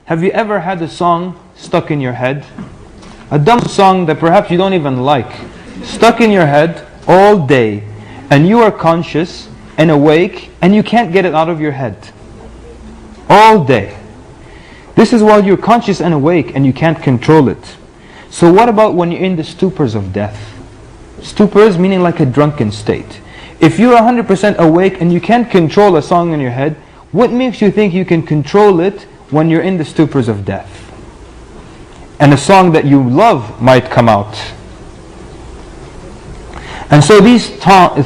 Have you ever had a song stuck in your head? A dumb song that perhaps you don't even like, stuck in your head all day, and you are conscious and awake and you can't get it out of your head. All day. This is while you're conscious and awake and you can't control it. So what about when you're in the stupors of death? Stupors meaning like a drunken state. If you're 100% awake and you can't control a song in your head, what makes you think you can control it when you're in the stupors of death? And a song that you love might come out. And so these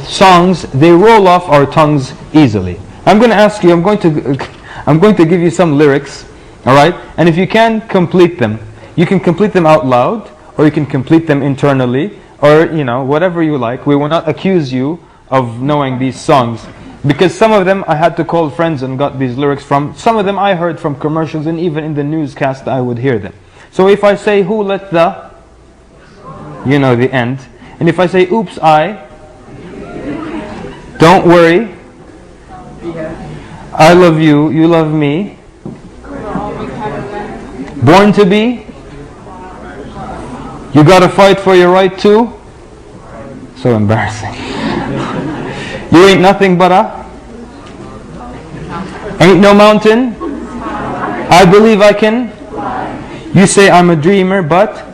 songs, they roll off our tongues easily. I'm going to ask you, I'm going to give you some lyrics, alright? And if you can complete them, you can complete them out loud, or you can complete them internally, or whatever you like. We will not accuse you of knowing these songs, because some of them I had to call friends and got these lyrics from. Some of them I heard from commercials, and even in the newscast I would hear them. So if I say, who let the, the end. And if I say, oops, I, don't worry, I love you, you love me, born to be, you gotta fight for your right to, so embarrassing. You ain't nothing but ain't no mountain, I believe I can, you say I'm a dreamer, but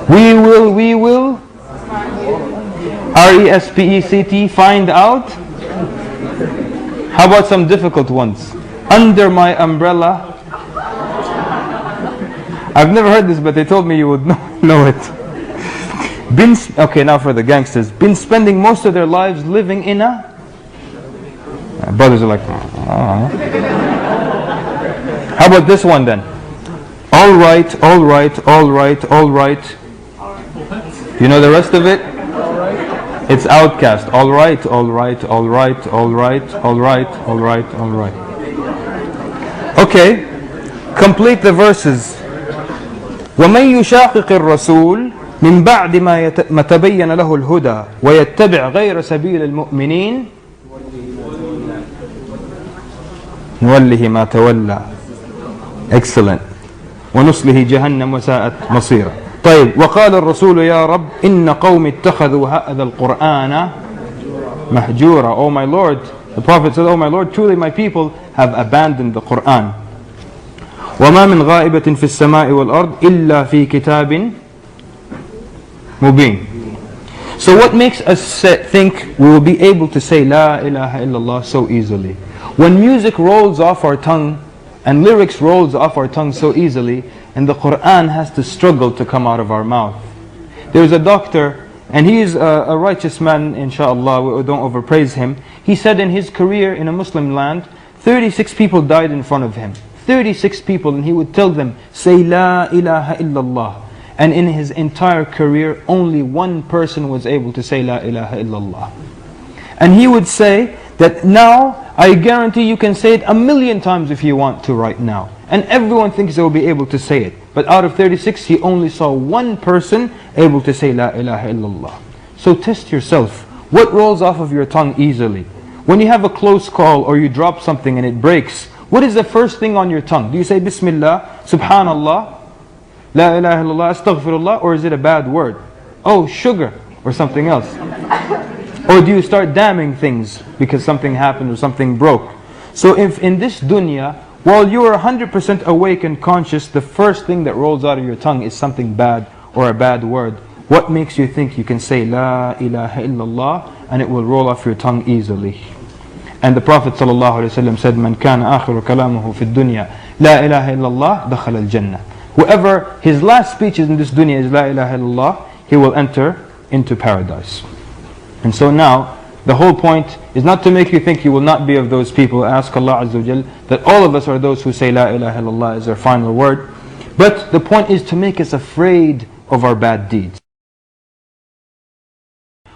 we will, R-E-S-P-E-C-T, find out. How about some difficult ones? Under my umbrella. I've never heard this, but they told me you would know it. Okay, now for the gangsters. Been spending most of their lives living in a... Brothers are like, How about this one then? All right, all right, all right, all right. You know the rest of it? It's Outcast. All right, all right, all right, all right, all right, all right, all right. Okay, complete the verses. وَمَنْ يُشَاقِقِ الرَّسُولِ مِنْ بَعْدِ مَا تَبَيَّنَ لَهُ الْهُدَى وَيَتَّبِعْ غَيْرَ سَبِيلِ الْمُؤْمِنِينَ نُوَلِّهِ مَا تَوَلَّى. Excellent. وَنُصْلِهِ جَهَنَّمْ وَسَاءَتْ مَصِيرًا. طيب وقال الرسول يا رب إن قوم اتخذوا هذا القرآن مهجورا. Oh my Lord, the Prophet said, oh my Lord, truly my people have abandoned the Quran. وما من غائبة في السماء والأرض إلا في كتاب مبين. So what makes us think we will be able to say La ilaha illallah so easily? When music rolls off our tongue and lyrics rolls off our tongue so easily, and the Quran has to struggle to come out of our mouth. There's a doctor, and he is a righteous man, inshallah, we don't overpraise him. He said in his career in a Muslim land, 36 people died in front of him. 36 people, and he would tell them, say La ilaha illallah. And in his entire career, only one person was able to say La ilaha illallah. And he would say that now, I guarantee you can say it 1,000,000 times if you want to right now. And everyone thinks they will be able to say it. But out of 36, he only saw one person able to say La ilaha illallah. So test yourself. What rolls off of your tongue easily? When you have a close call or you drop something and it breaks, what is the first thing on your tongue? Do you say Bismillah, Subhanallah, La ilaha illallah, Astaghfirullah, or is it a bad word? Oh, sugar, or something else. Or do you start damning things because something happened or something broke? So if in this dunya, while you are 100% awake and conscious, the first thing that rolls out of your tongue is something bad or a bad word, what makes you think you can say La ilaha illallah and it will roll off your tongue easily? And the Prophet ﷺ said, Man kana akhiru kalamuhu fi dunya La ilaha illallah dakhala al-jannah. Whoever his last speech is in this dunya is La ilaha illallah, he will enter into paradise. And so now, the whole point is not to make you think you will not be of those people. Ask Allah Azza wa Jal that all of us are those who say La ilaha illallah as their final word. But the point is to make us afraid of our bad deeds.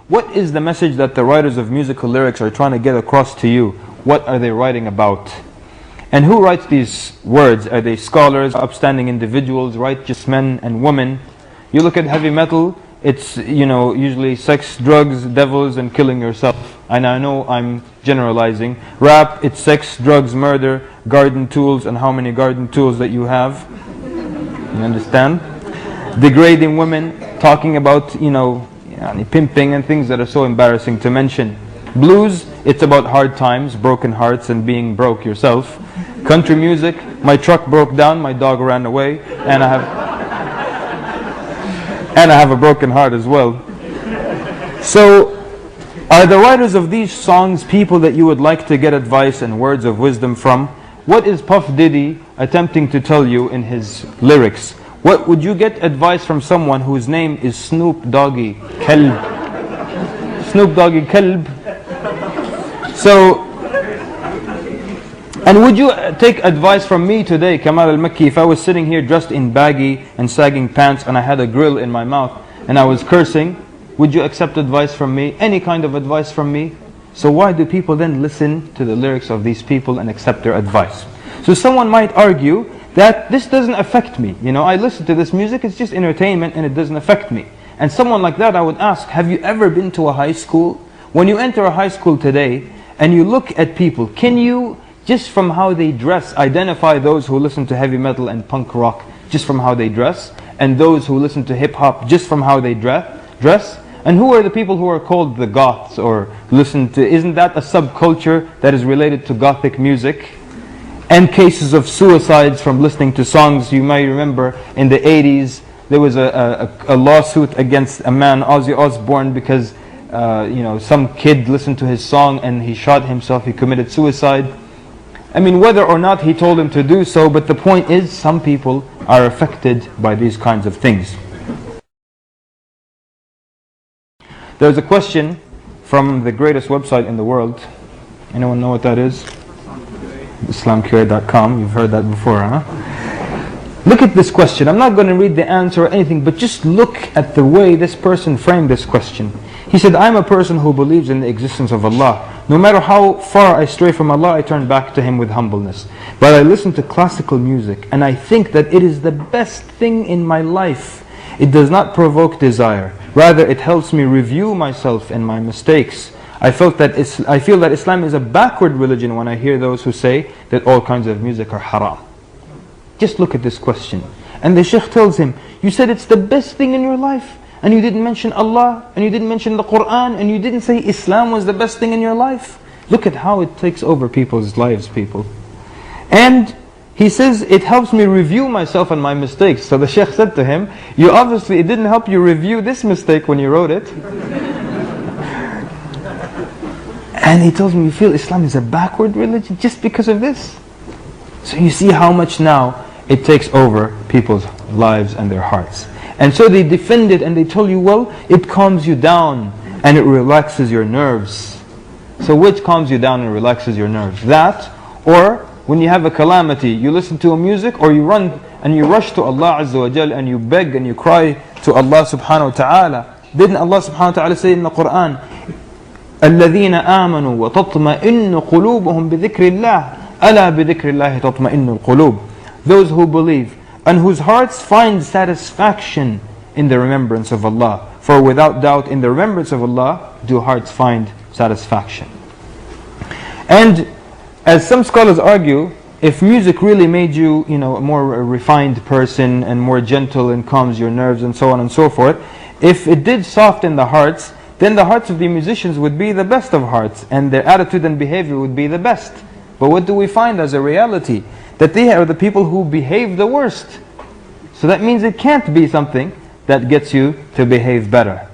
What is the message that the writers of musical lyrics are trying to get across to you? What are they writing about? And who writes these words? Are they scholars, upstanding individuals, righteous men and women? You look at heavy metal, it's, usually sex, drugs, devils, and killing yourself. And I know I'm generalizing. Rap, it's sex, drugs, murder, garden tools, and how many garden tools that you have. You understand? Degrading women, talking about, pimping and things that are so embarrassing to mention. Blues, it's about hard times, broken hearts, and being broke yourself. Country music, my truck broke down, my dog ran away, and I have a broken heart as well. So, are the writers of these songs people that you would like to get advice and words of wisdom from? What is Puff Diddy attempting to tell you in his lyrics? What would you get advice from someone whose name is Snoop Doggy Kalb? Snoop Doggy Kalb. So, and would you take advice from me today, Kamal al-Makki, if I was sitting here dressed in baggy and sagging pants and I had a grill in my mouth and I was cursing? Would you accept advice from me? Any kind of advice from me? So why do people then listen to the lyrics of these people and accept their advice? So someone might argue that this doesn't affect me. I listen to this music, it's just entertainment and it doesn't affect me. And someone like that, I would ask, have you ever been to a high school? When you enter a high school today and you look at people, can you, just from how they dress, identify those who listen to heavy metal and punk rock just from how they dress, and those who listen to hip hop just from how they dress? And who are the people who are called the goths, or listen to, isn't that a subculture that is related to gothic music? And cases of suicides from listening to songs. You may remember in the 80s there was a lawsuit against a man, Ozzy Osbourne, because some kid listened to his song and he shot himself, he committed suicide. I mean, whether or not he told him to do so, but the point is, some people are affected by these kinds of things. There's a question from the greatest website in the world. Anyone know what that is? IslamCure.com. You've heard that before, huh? Look at this question. I'm not going to read the answer or anything, but just look at the way this person framed this question. He said, I'm a person who believes in the existence of Allah. No matter how far I stray from Allah, I turn back to Him with humbleness. But I listen to classical music, and I think that it is the best thing in my life. It does not provoke desire. Rather, it helps me review myself and my mistakes. I feel that Islam is a backward religion when I hear those who say that all kinds of music are haram. Just look at this question. And the Sheikh tells him, you said it's the best thing in your life, and you didn't mention Allah, and you didn't mention the Quran, and you didn't say Islam was the best thing in your life. Look at how it takes over people's lives, people. And he says, it helps me review myself and my mistakes. So the Sheikh said to him, it didn't help you review this mistake when you wrote it. And he tells me, you feel Islam is a backward religion just because of this? So you see how much now it takes over people's lives and their hearts. And so they defend it and they tell you, well, it calms you down and it relaxes your nerves. So which calms you down and relaxes your nerves? That, or when you have a calamity, you listen to a music, or you run and you rush to Allah Azza wa Jal and you beg and you cry to Allah subhanahu wa ta'ala. Didn't Allah subhanahu wa ta'ala say in the Quran, الذين آمنوا وتطمئن قلوبهم بذكر الله ألا بذكر الله تطمئن القلوب. Those who believe and whose hearts find satisfaction in the remembrance of Allah. For without doubt in the remembrance of Allah do hearts find satisfaction. And as some scholars argue, if music really made you, a more refined person and more gentle and calms your nerves and so on and so forth, if it did soften the hearts, then the hearts of the musicians would be the best of hearts and their attitude and behavior would be the best. But what do we find as a reality? That they are the people who behave the worst. So that means it can't be something that gets you to behave better.